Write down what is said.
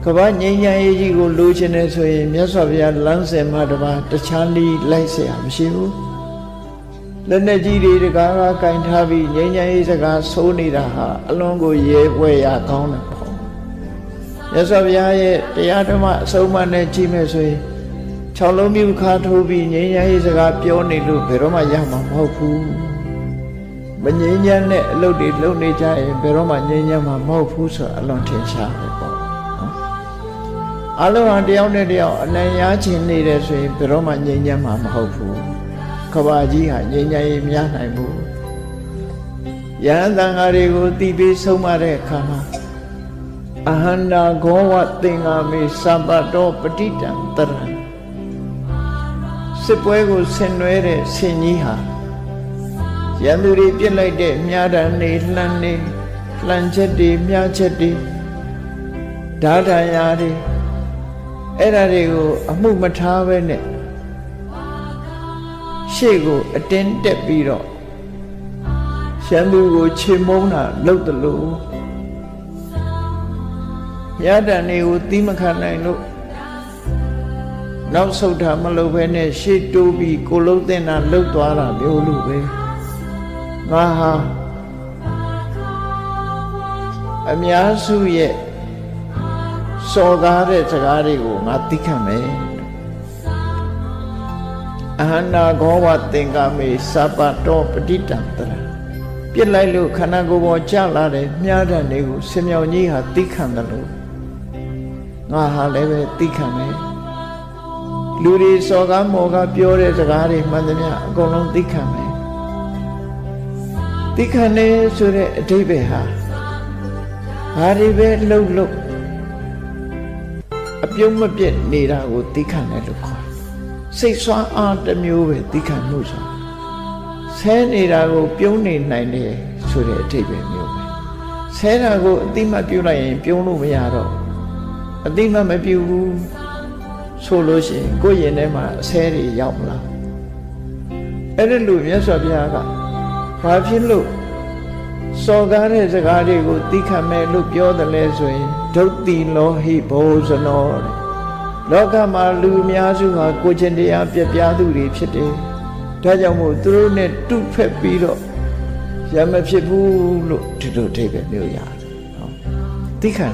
ကဘာငြိမ်းချမ်းရေးကြီးကိုလိုချင်တယ်ဆိုရင်မြတ်စွာဘုရားလမ်းစဉ်မှာတပါတခြားနည်းလိုက်เสียမရှိဘူးလက်နဲ့ကြီးတွေတကားကင်ထားပြီးငြိမ်းချမ်းရေးစကားဆိုးနေတာဟာအလွန်ကိုရဲဝဲရကောင်းတယ်ပေါ့မြတ်စွာဘုရားရဲ့တရားဓမ္မအဆုံးအမနဲ့ကြည့်မယ်ဆိုရင်6လုံးမြူခါထိုးပြီးငြိမ်းချမ်းရေးစကားပြောနေလို့ဘယ်တော့မှရမှာမဟုတ်ဘူးမငြိမ်းချမ်းတဲ့အလုပ်တွေလုပ်နေကြရင်ဘယ်တော့မှငြိမ်းချမ်းမှာမဟုတ်ဘူးဆိုအလွန်ထင်ရှားတယ်ပေါ့နော်အလုံးဟာတယောက်နဲ့တယောက်အနိုင်ရချင်နေတယ်ဆိုရင်ဘယ်တော့မှငြိမ်းချမ်းမှာမဟုတ်ဘူးကဘာကြီးဟာငြိမ်းချမ်းရေးမရနိုင်ဘူးယဟန်တန်ဃာတွေကိုတီးပြီးဆုံးမတဲ့အခါမှာအဟန္တာဂောဝသင်္ဃာမေသဗ္ဗတောပဋိတံတရံစစ်ပွဲကိုဆင်နွှဲတဲ့ဆင်ကြီးဟာရန်သူတွေပြစ်လိုက်တဲ့မြားတန်နေလှမ်းချက်တွေမြားချက်တွေဓာတန်ရာတွေအဲ့ဒါတွေကိုအမှုမထားပဲနဲ့ရှေ့ကိုအတင်းတက်ပြီးတော့ရန်သူကိုခြေမုံတာလုပ်တယ်လို့မြားတန်တွေကိုသီးမခံနိုင်လို့နောက်ဆုတ်တာမလုပ်ဘဲနဲ့ရှေ့တိုးပြီးကိုလုံးတင်တာလှုပ်သွားတာမျိုးလို့ပဲငါဟာအများစုရဲ့စော်ကားတဲ့စကားတွေကိုငါသိခံမယ်အဟန္တာဂောဝသင်္ကာမေသဗ္ဗတောပဋိတံတရပြစ်လိုက်လို့ခန္ဓာကိုယ်ပေါ်ကျလာတဲ့မြားတံတွေကိုဆင်မြောင်ကြီးဟာသိခံတယ်လို့ငါဟာလည်းပဲသိခံမယ်လူတွေစော်ကားမော်ကားပြောတဲ့စကားတွေမှန်သမျှအကုန်လုံးသိခံမယ်သိခံနေဆိုတဲ့အဓိပ္ပာယ်ဟာဘာတွေပဲလှုပ်အပြုံးမပြတ်နေတာကိုသိခံတယ်လို့ခေါ်စိတ်ဆွမ်းအားတစ်မျိုးပဲသိခံမှုဆိုဆဲနေတာကိုပြုံးနေနိုင်တယ်ဆိုတဲ့အဓိပ္ပာယ်မျိုးပဲဆဲတာကိုအတိမပြုတ်လိုက်ရင်ပြုံးလို့မရတော့အတိမမပြုတ်ဘူးဆိုလို့ရှိရင်ကိုယ့်ရင်ထဲမှာအဆဲတွေရောက်မလားအဲ့ဒီလိုမြတ်စွာဘုရားကဘာဖြစ်လို့စော်ကားတဲ့စကားတွေကိုသိခံမဲ့လို့ပြောတယ်လဲဆိုရင်ဒုတိလောဟိဘောဇနောတဲ့လောကမှာလူအများစုဟာကိုယ်ချင်းတရားပြပြသူတွေဖြစ်တယ်ဒါကြောင့်မို့သူတို့နဲ့တုဖက်ပြီးတော့ရမဖြစ်ဘူးလို့ဒီလိုအဓိပ္ပာယ်မျိုးရတယ်ဟောသိခံ